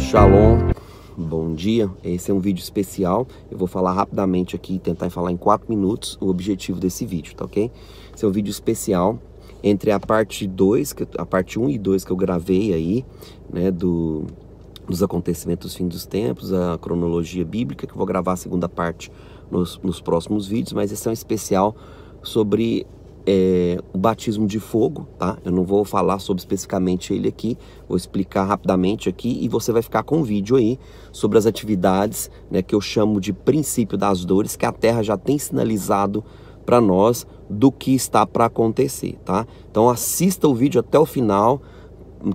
Shalom, bom dia. Esse é um vídeo especial. Eu vou falar rapidamente aqui, tentar falar em 4 minutos o objetivo desse vídeo, tá ok? Esse é um vídeo especial entre a parte 2, a parte 1 e 2 que eu gravei aí, né, dos acontecimentos dos fins dos tempos, a cronologia bíblica, que eu vou gravar a segunda parte nos próximos vídeos, mas esse é um especial sobre o batismo de fogo, tá? Eu não vou falar sobre especificamente ele aqui, vou explicar rapidamente aqui e você vai ficar com um vídeo aí sobre as atividades, né, que eu chamo de princípio das dores, que a Terra já tem sinalizado para nós do que está para acontecer, tá? Então assista o vídeo até o final,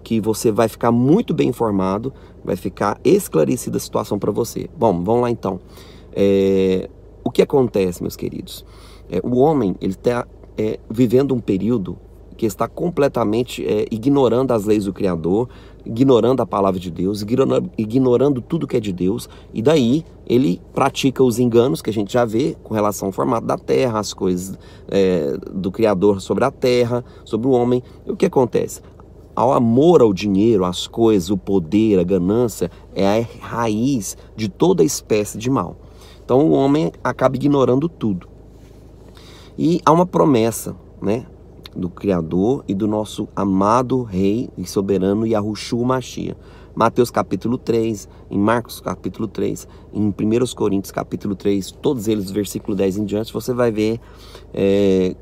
que você vai ficar muito bem informado, vai ficar esclarecida a situação para você. Bom, vamos lá então. O que acontece, meus queridos? O homem, ele está vivendo um período que está completamente ignorando as leis do Criador, ignorando a palavra de Deus, ignorando tudo que é de Deus, e daí ele pratica os enganos que a gente já vê com relação ao formato da terra, as coisas do Criador sobre a terra, sobre o homem. E o que acontece? Ao amor ao dinheiro, às coisas, o poder, a ganância, é a raiz de toda espécie de mal. Então o homem acaba ignorando tudo. E há uma promessa, né, do Criador e do nosso amado Rei e Soberano Yahushua Mashiach. Mateus capítulo 3, em Marcos capítulo 3, em 1 Coríntios capítulo 3, todos eles, versículo 10 em diante, você vai ver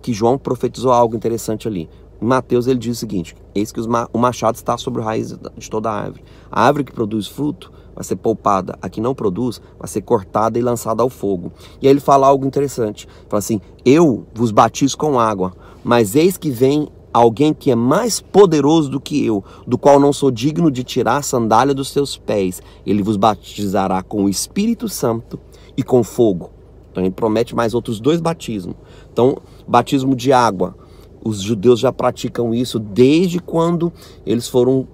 que João profetizou algo interessante ali. Em Mateus ele diz o seguinte: eis que o machado está sobre a raiz de toda a árvore. A árvore que produz fruto vai ser poupada, a que não produz vai ser cortada e lançada ao fogo. E aí ele fala algo interessante, fala assim: eu vos batizo com água, mas eis que vem alguém que é mais poderoso do que eu, do qual não sou digno de tirar a sandália dos seus pés. Ele vos batizará com o Espírito Santo e com fogo. Então ele promete mais outros 2 batismos. Então, batismo de água, os judeus já praticam isso desde quando eles foram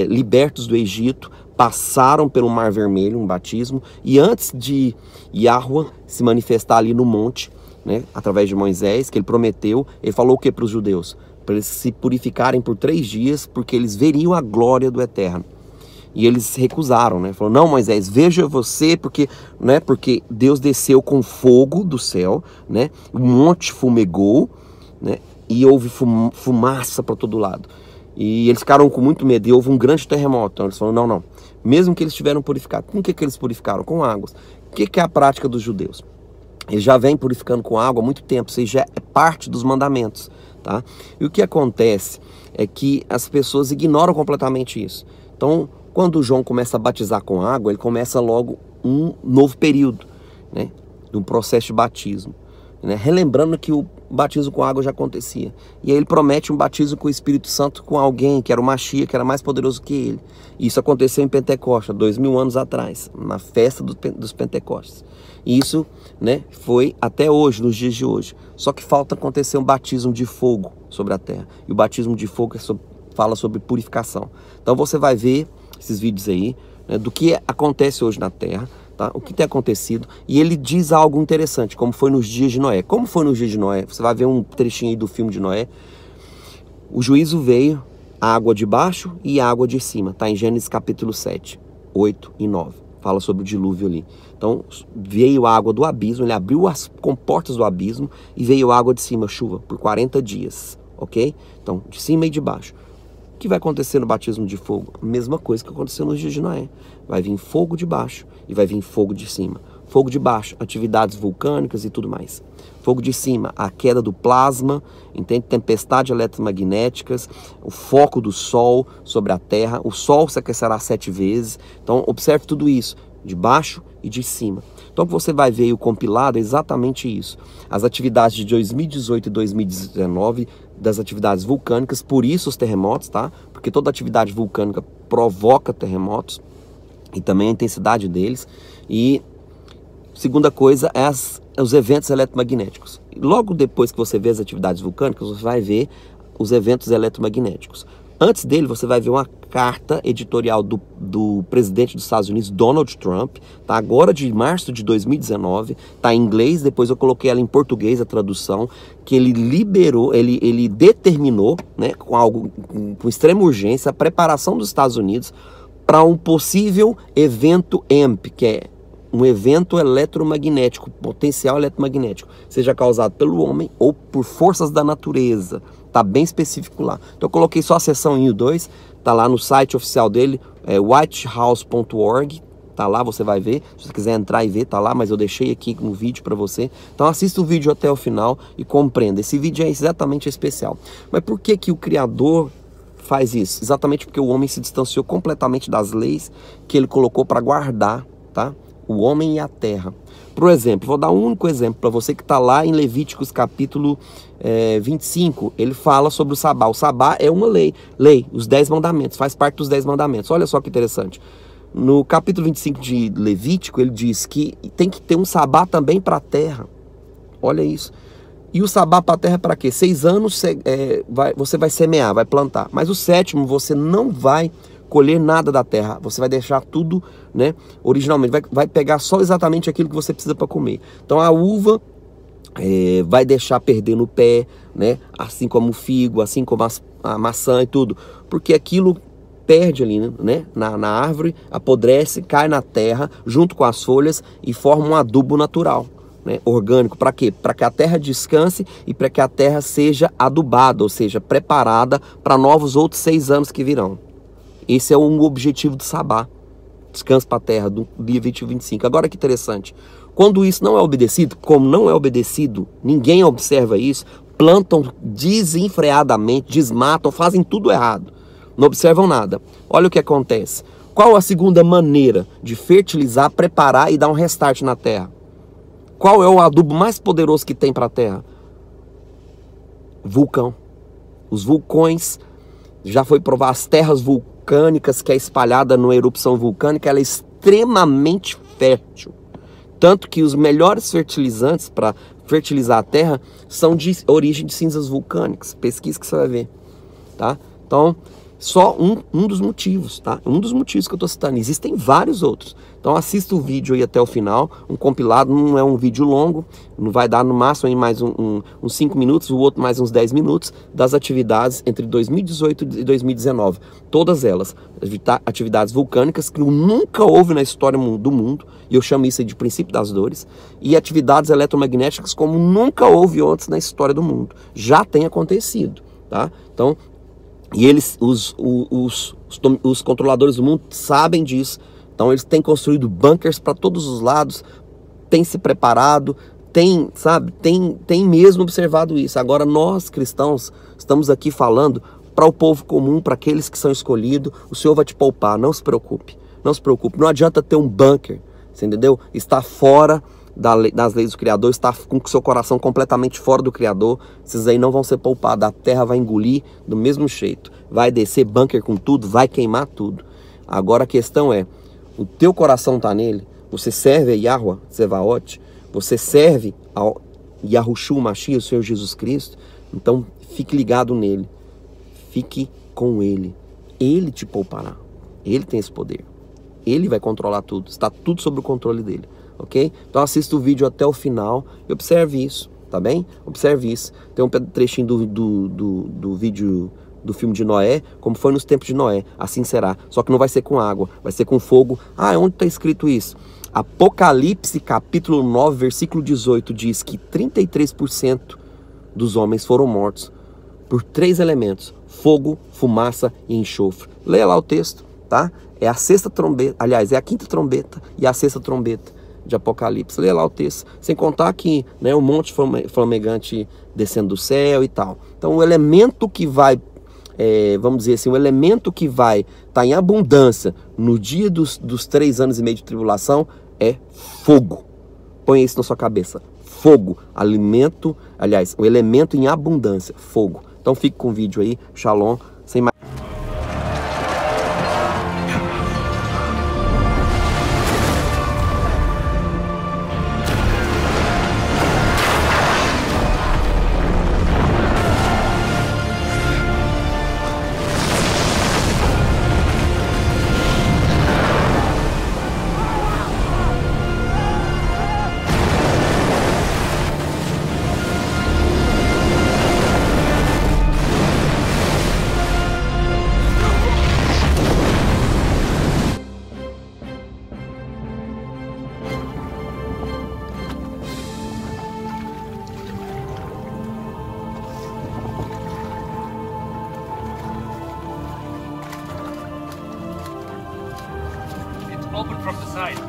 libertos do Egito, passaram pelo Mar Vermelho, um batismo, e antes de Yahuwah se manifestar ali no monte, né, através de Moisés, que ele prometeu, ele falou o que para os judeus? Para eles se purificarem por 3 dias, porque eles veriam a glória do Eterno. E eles recusaram, né? Falou: não, Moisés, veja você, porque Deus desceu com fogo do céu, né? O monte fumegou, né? E houve fumaça para todo lado. E eles ficaram com muito medo e houve um grande terremoto. Então eles falaram: não. Mesmo que eles tiveram purificado, com o que eles purificaram? Com águas. O que é a prática dos judeus? Eles já vêm purificando com água há muito tempo, isso já é parte dos mandamentos, tá? E o que acontece é que as pessoas ignoram completamente isso. Então, quando João começa a batizar com água, ele começa logo um novo período, né, de um processo de batismo, né, relembrando que o batismo com água já acontecia. E aí ele promete um batismo com o Espírito Santo com alguém que era o Mashiach, que era mais poderoso que ele. Isso aconteceu em Pentecostes, 2000 anos atrás, na festa dos Pentecostes. E isso, né, foi até hoje, nos dias de hoje. Só que falta acontecer um batismo de fogo sobre a terra. E o batismo de fogo fala sobre purificação. Então você vai ver esses vídeos aí, né, do que acontece hoje na terra, tá? O que tem acontecido. E ele diz algo interessante, como foi nos dias de Noé. Como foi nos dias de Noé? Você vai ver um trechinho aí do filme de Noé. O juízo veio, a água de baixo e a água de cima. Está em Gênesis capítulo 7, 8 e 9. Fala sobre o dilúvio ali. Então veio a água do abismo, ele abriu as comportas do abismo e veio a água de cima, chuva, por 40 dias. Ok? Então, de cima e de baixo. O que vai acontecer no batismo de fogo? A mesma coisa que aconteceu nos dias de Noé. Vai vir fogo de baixo e vai vir fogo de cima. Fogo de baixo, atividades vulcânicas e tudo mais. Fogo de cima, a queda do plasma, entende? Tempestades eletromagnéticas, o foco do sol sobre a terra. O sol se aquecerá 7 vezes. Então, observe tudo isso, de baixo e de cima. Então, o que você vai ver o compilado é exatamente isso. As atividades de 2018 e 2019, das atividades vulcânicas, por isso os terremotos, tá? Porque toda atividade vulcânica provoca terremotos e também a intensidade deles. E segunda coisa é os eventos eletromagnéticos. Logo depois que você vê as atividades vulcânicas, você vai ver os eventos eletromagnéticos. Antes dele, você vai ver uma carta editorial do presidente dos Estados Unidos, Donald Trump, tá? Agora de março de 2019, tá em inglês, depois eu coloquei ela em português, a tradução, que ele liberou, ele determinou, né, com extrema urgência, a preparação dos Estados Unidos para um possível evento EMP, que é um evento eletromagnético, potencial eletromagnético, seja causado pelo homem ou por forças da natureza. Tá bem específico lá. Então eu coloquei só a seção 1 e 2, tá lá no site oficial dele, whitehouse.org, tá lá, você vai ver. Se você quiser entrar e ver, tá lá, mas eu deixei aqui no vídeo para você. Então assista o vídeo até o final e compreenda. Esse vídeo é exatamente especial. Mas por que que o Criador faz isso? Exatamente porque o homem se distanciou completamente das leis que ele colocou para guardar, tá? O homem e a terra. Por exemplo, vou dar um único exemplo para você que está lá em Levíticos capítulo 25. Ele fala sobre o sabá. O sabá é uma lei, os 10 mandamentos, faz parte dos 10 mandamentos. Olha só que interessante. No capítulo 25 de Levítico, ele diz que tem que ter um sabá também para a terra. Olha isso. E o sabá para a terra é para quê? 6 anos você vai semear, vai plantar. Mas o 7º você não vai colher nada da terra. Você vai deixar tudo, né, originalmente. Vai pegar só exatamente aquilo que você precisa para comer. Então a uva vai deixar perder no pé, né? Assim como o figo, assim como a maçã e tudo. Porque aquilo perde ali, né, na árvore, apodrece, cai na terra junto com as folhas e forma um adubo natural, né, orgânico. Para quê? Para que a terra descanse e para que a terra seja adubada, ou seja, preparada para novos outros 6 anos que virão. Esse é um objetivo do sabá. Descanso para a terra, do Levítico 25. Agora que interessante. Quando isso não é obedecido, como não é obedecido, ninguém observa isso, plantam desenfreadamente, desmatam, fazem tudo errado. Não observam nada. Olha o que acontece. Qual a segunda maneira de fertilizar, preparar e dar um restart na terra? Qual é o adubo mais poderoso que tem para a terra? Vulcão. Os vulcões, já foi provar, as terras vulcânicas que é espalhada numa erupção vulcânica, ela é extremamente fértil. Tanto que os melhores fertilizantes para fertilizar a terra são de origem de cinzas vulcânicas. Pesquisa que você vai ver, tá? Então, só um dos motivos, tá? Um dos motivos que eu estou citando. Existem vários outros. Então assista o vídeo aí até o final. Um compilado, não é um vídeo longo. Não vai dar no máximo aí mais uns 5 minutos, o outro mais uns 10 minutos, das atividades entre 2018 e 2019. Todas elas. Atividades vulcânicas que nunca houve na história do mundo. E eu chamo isso de princípio das dores. E atividades eletromagnéticas como nunca houve antes na história do mundo. Já tem acontecido, tá? Então, e eles, os controladores do mundo sabem disso. Então eles têm construído bunkers para todos os lados, têm se preparado, têm mesmo observado isso. Agora nós cristãos estamos aqui falando para o povo comum, para aqueles que são escolhidos. O Senhor vai te poupar, não se preocupe. Não se preocupe, não adianta ter um bunker, você entendeu? Está fora das leis do Criador, está com o seu coração completamente fora do Criador. Esses aí não vão ser poupados, a terra vai engolir do mesmo jeito, vai descer bunker com tudo, vai queimar tudo. Agora a questão é, o teu coração está nele, você serve a Yahweh Tsevaot, você serve ao Yahushua Mashiach, o Senhor Jesus Cristo, então fique ligado nele, fique com ele, ele te poupará, ele tem esse poder, ele vai controlar tudo, está tudo sob o controle dele. Ok? Então assista o vídeo até o final e observe isso, tá bem? Observe isso. Tem um trechinho do vídeo do filme de Noé, como foi nos tempos de Noé, assim será. Só que não vai ser com água, vai ser com fogo. Ah, onde está escrito isso? Apocalipse capítulo 9, versículo 18 diz que 33% dos homens foram mortos por 3 elementos: fogo, fumaça e enxofre. Leia lá o texto, tá? É a 6ª trombeta, aliás, é a 5ª trombeta e a 6ª trombeta de Apocalipse. Leia lá o texto, sem contar que, né, um monte flamegante descendo do céu e tal. Então o elemento que vai, vamos dizer assim, o elemento que vai estar em abundância no dia dos 3 anos e meio de tribulação é fogo. Põe isso na sua cabeça, fogo, alimento, aliás, o elemento em abundância, fogo. Então fique com o vídeo aí, shalom, sem mais. open from the side.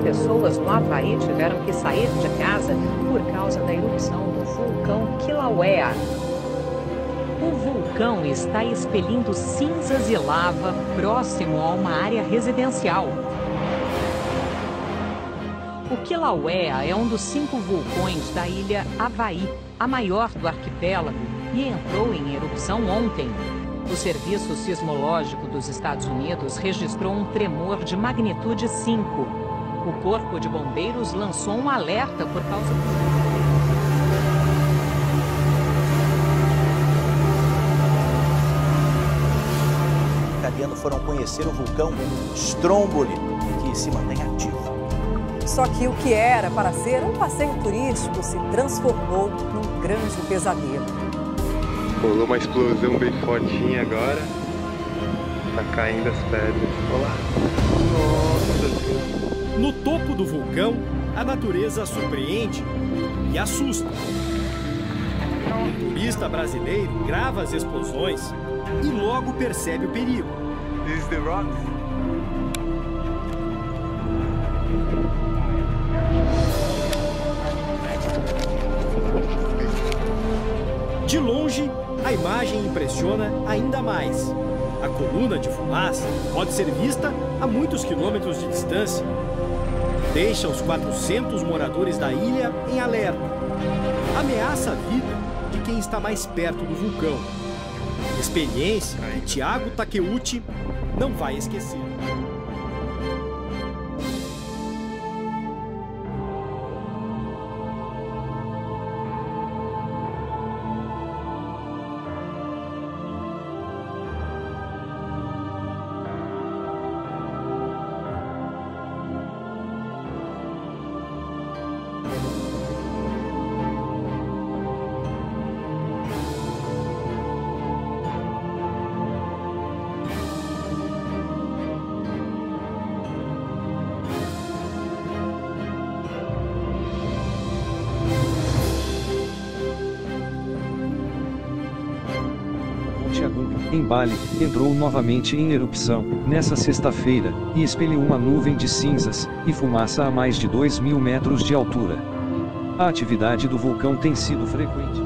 Pessoas no Havaí tiveram que sair de casa por causa da erupção do vulcão Kilauea. O vulcão está expelindo cinzas e lava próximo a uma área residencial. O Kilauea é um dos 5 vulcões da ilha Havaí, a maior do arquipélago, e entrou em erupção ontem. O Serviço Sismológico dos Estados Unidos registrou um tremor de magnitude 5. O Corpo de Bombeiros lançou um alerta por causa italianos foram conhecer o vulcão Stromboli, que se mantém ativo. Só que o que era para ser um passeio turístico se transformou num grande pesadelo. Rolou uma explosão bem fortinha agora. Tá caindo as pedras. Olha lá. Nossa Deus. No topo do vulcão, a natureza surpreende e assusta. O turista brasileiro grava as explosões e logo percebe o perigo. This is the rocks. De longe, a imagem impressiona ainda mais. A coluna de fumaça pode ser vista a muitos quilômetros de distância. Deixa os 400 moradores da ilha em alerta. Ameaça a vida de quem está mais perto do vulcão. Experiência que Thiago Takeuchi não vai esquecer. Em Bali, entrou novamente em erupção, nessa sexta-feira, e expeliu uma nuvem de cinzas e fumaça a mais de 2.000 metros de altura. A atividade do vulcão tem sido frequente.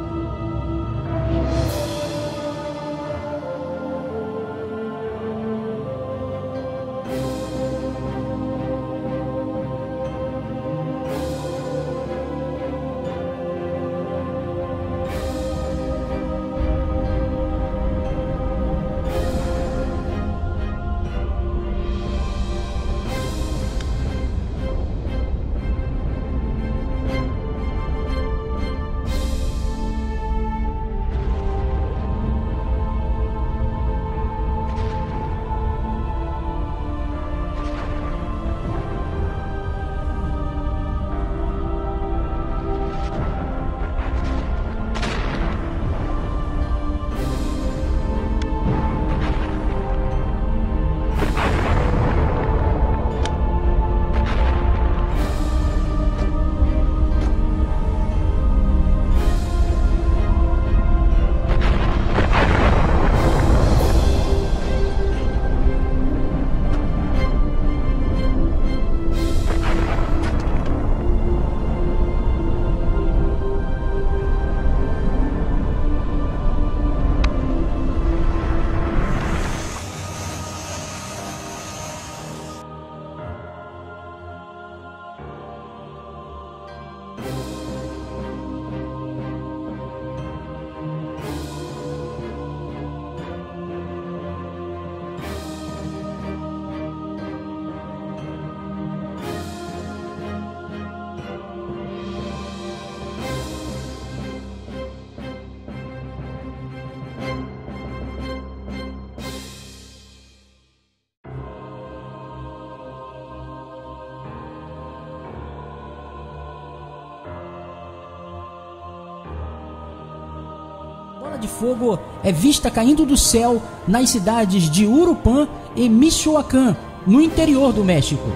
de fogo é vista caindo do céu nas cidades de Urupan e Michoacán, no interior do México.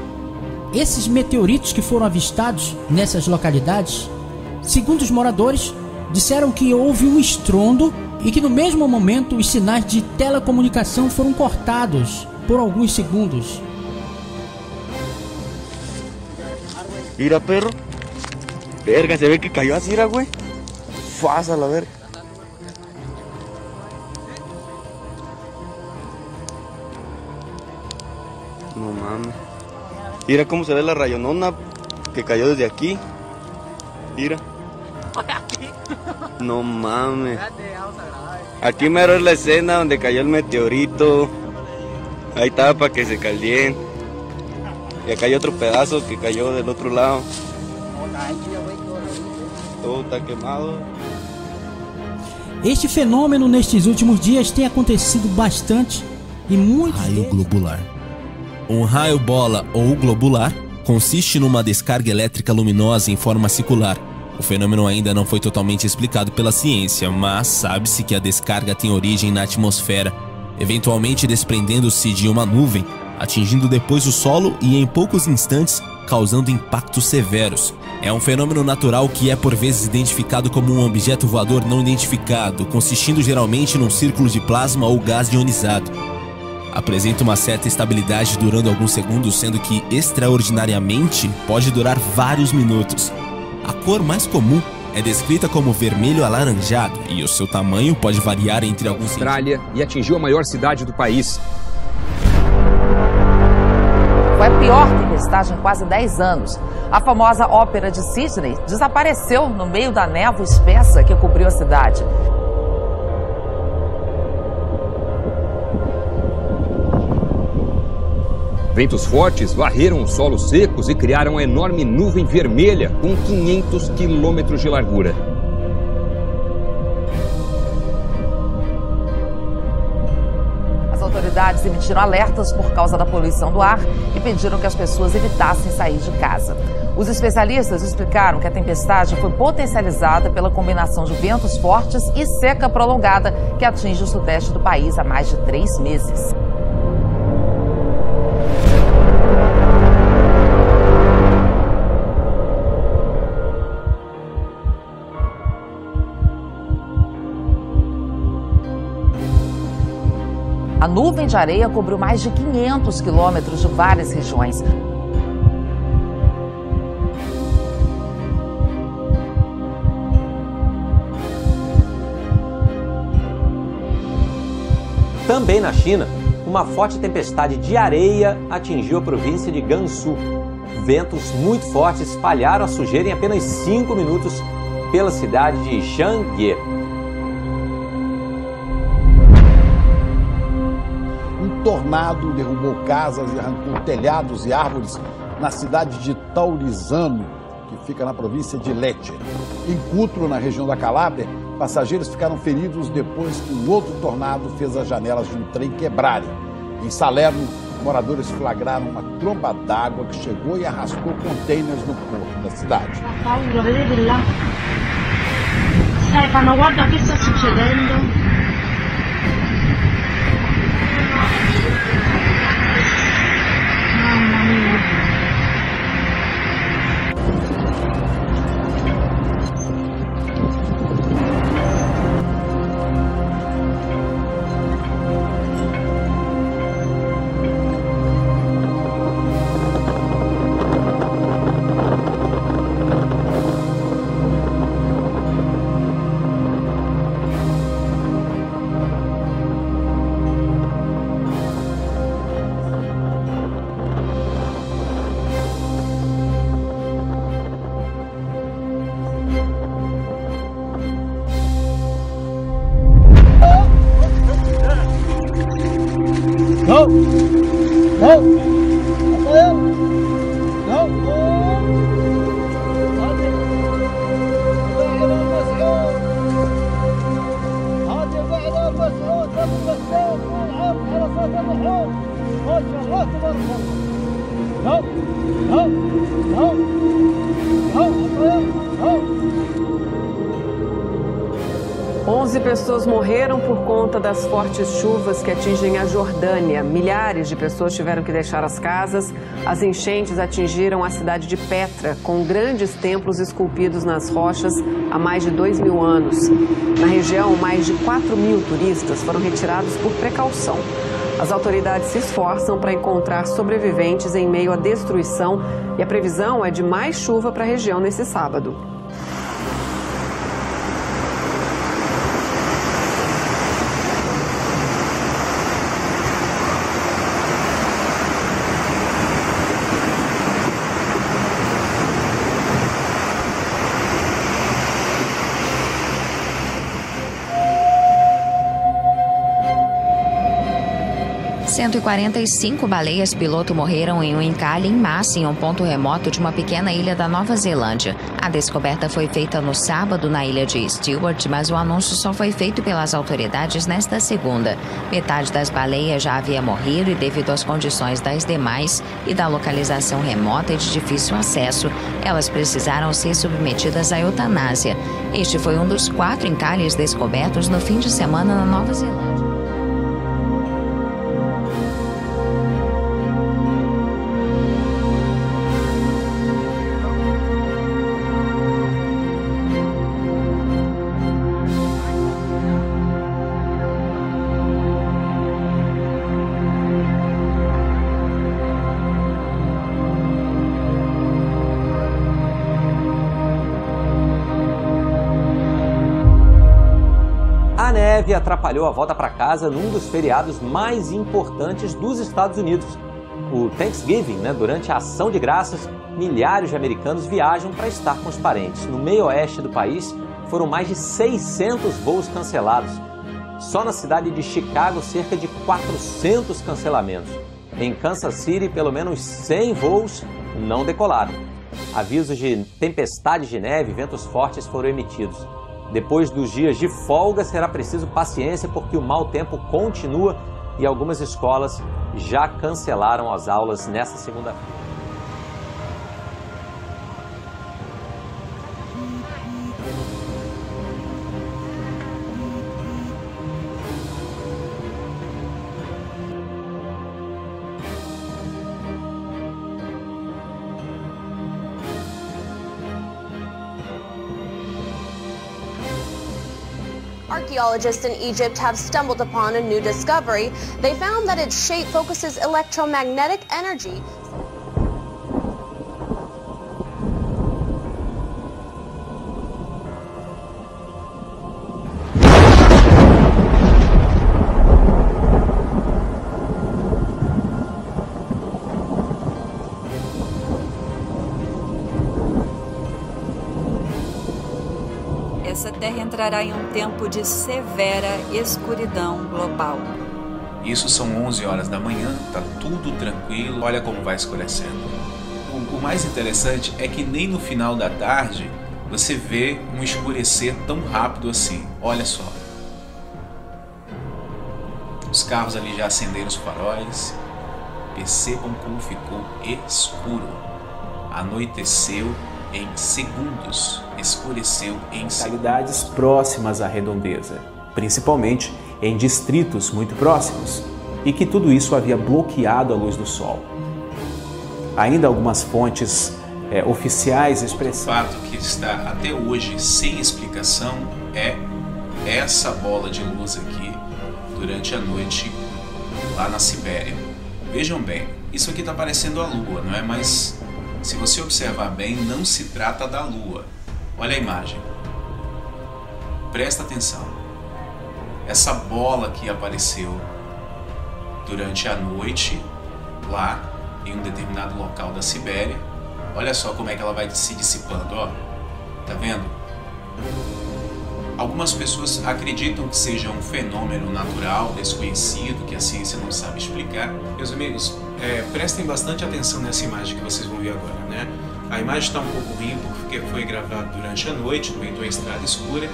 Esses meteoritos que foram avistados nessas localidades, segundo os moradores, disseram que houve um estrondo e que no mesmo momento os sinais de telecomunicação foram cortados por alguns segundos. Mira, perro. Verga, se ve que cayó así, güey. Faz a la verga. No mames. Mira cómo se ve la rayonona que cayó desde aquí. Mira. No mames. Aquí mero es la escena donde cayó el meteorito. Ahí estaba para que se caldeen. Y acá hay otro pedazo que cayó del otro lado. Todo está quemado. Este fenômeno nestes últimos dias tem acontecido bastante e muitos raio globular. Um raio bola ou globular consiste numa descarga elétrica luminosa em forma circular. O fenômeno ainda não foi totalmente explicado pela ciência, mas sabe-se que a descarga tem origem na atmosfera, eventualmente desprendendo-se de uma nuvem, atingindo depois o solo e em poucos instantes causando impactos severos. É um fenômeno natural que é por vezes identificado como um objeto voador não identificado, consistindo geralmente num círculo de plasma ou gás ionizado. Apresenta uma certa estabilidade durando alguns segundos, sendo que extraordinariamente pode durar vários minutos. A cor mais comum é descrita como vermelho alaranjado e o seu tamanho pode variar entre alguns Austrália e atingiu a maior cidade do país. Foi a pior tempestade em quase 10 anos. A famosa Ópera de Sydney desapareceu no meio da névoa espessa que cobriu a cidade. Ventos fortes varreram os solos secos e criaram uma enorme nuvem vermelha com 500 quilômetros de largura. As autoridades emitiram alertas por causa da poluição do ar e pediram que as pessoas evitassem sair de casa. Os especialistas explicaram que a tempestade foi potencializada pela combinação de ventos fortes e seca prolongada que atinge o sudeste do país há mais de 3 meses. A nuvem de areia cobriu mais de 500 quilômetros de várias regiões. Também na China, uma forte tempestade de areia atingiu a província de Gansu. Ventos muito fortes espalharam a sujeira em apenas 5 minutos pela cidade de Chang'e. Um tornado derrubou casas e arrancou telhados e árvores na cidade de Taurizano, que fica na província de Lecce. Em Cutro, na região da Calábria, passageiros ficaram feridos depois que um outro tornado fez as janelas de um trem quebrarem. Em Salerno, moradores flagraram uma tromba d'água que chegou e arrastou containers no porto da cidade. Paura, vedete là? Stefano, guarda o che sta succedendo. Mamma mia. 11 pessoas morreram por conta das fortes chuvas que atingem a Jordânia. Milhares de pessoas tiveram que deixar as casas. As enchentes atingiram a cidade de Petra, com grandes templos esculpidos nas rochas há mais de 2.000 anos. Na região, mais de 4.000 turistas foram retirados por precaução. As autoridades se esforçam para encontrar sobreviventes em meio à destruição e a previsão é de mais chuva para a região nesse sábado. Em 145 baleias piloto morreram em um encalhe em massa em um ponto remoto de uma pequena ilha da Nova Zelândia. A descoberta foi feita no sábado na ilha de Stewart, mas o anúncio só foi feito pelas autoridades nesta segunda. Metade das baleias já havia morrido e, devido às condições das demais e da localização remota e de difícil acesso, elas precisaram ser submetidas à eutanásia. Este foi um dos 4 encalhes descobertos no fim de semana na Nova Zelândia. A neve atrapalhou a volta para casa num dos feriados mais importantes dos Estados Unidos, o Thanksgiving, Durante a ação de graças, milhares de americanos viajam para estar com os parentes. No meio oeste do país, foram mais de 600 voos cancelados. Só na cidade de Chicago, cerca de 400 cancelamentos. Em Kansas City, pelo menos 100 voos não decolaram. Avisos de tempestades de neve e ventos fortes foram emitidos. Depois dos dias de folga, será preciso paciência porque o mau tempo continua e algumas escolas já cancelaram as aulas nesta segunda-feira. Archaeologists in Egypt have stumbled upon a new discovery. They found that its shape focuses electromagnetic energy. Essa Terra entrará em um tempo de severa escuridão global. Isso são 11 horas da manhã, tá tudo tranquilo, olha como vai escurecendo. O mais interessante é que nem no final da tarde você vê um escurecer tão rápido assim, olha só. Os carros ali já acenderam os faróis, percebam como ficou escuro. Anoiteceu em segundos, escureceu em localidades próximas à redondeza, principalmente em distritos muito próximos, e que tudo isso havia bloqueado a luz do sol. Ainda algumas fontes oficiais expressam. O fato que está até hoje sem explicação é essa bola de luz aqui durante a noite lá na Sibéria. Vejam bem, isso aqui está parecendo a Lua, não é? Mas se você observar bem, não se trata da Lua. Olha a imagem. Presta atenção. Essa bola que apareceu durante a noite lá em um determinado local da Sibéria. Olha só como é que ela vai se dissipando, ó. Tá vendo? Algumas pessoas acreditam que seja um fenômeno natural, desconhecido, que a ciência não sabe explicar. Meus amigos, prestem bastante atenção nessa imagem que vocês vão ver agora, né? A imagem está um pouco ruim porque foi gravada durante a noite, no meio de uma estrada escura,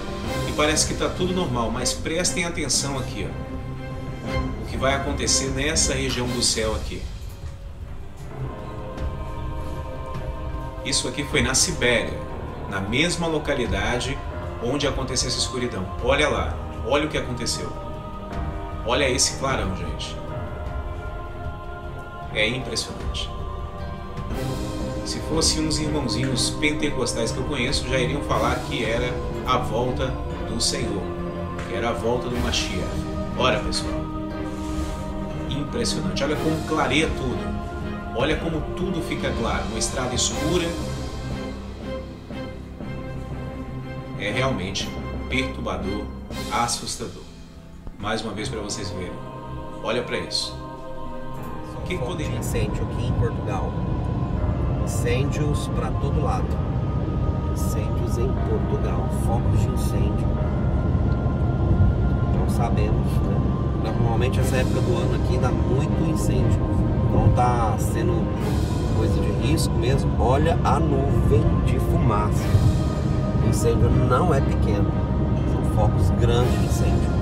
e parece que está tudo normal, mas prestem atenção aqui, ó. O que vai acontecer nessa região do céu aqui. Isso aqui foi na Sibéria, na mesma localidade onde aconteceu essa escuridão. Olha lá, olha o que aconteceu. Olha esse clarão, gente. É impressionante. Se fossem uns irmãozinhos pentecostais que eu conheço, já iriam falar que era a volta do Senhor, que era a volta do Mashiach. Olha, pessoal, impressionante. Olha como clareia tudo. Olha como tudo fica claro. Uma estrada escura. É realmente perturbador, assustador. Mais uma vez para vocês verem. Olha para isso. O que poderia... Incêndio aqui em Portugal. Incêndios para todo lado. Incêndios em Portugal. Focos de incêndio. Não sabemos, né? Normalmente essa época do ano aqui dá muito incêndio. Então tá sendo coisa de risco mesmo. Olha a nuvem de fumaça. O incêndio não é pequeno. São focos grandes de incêndio.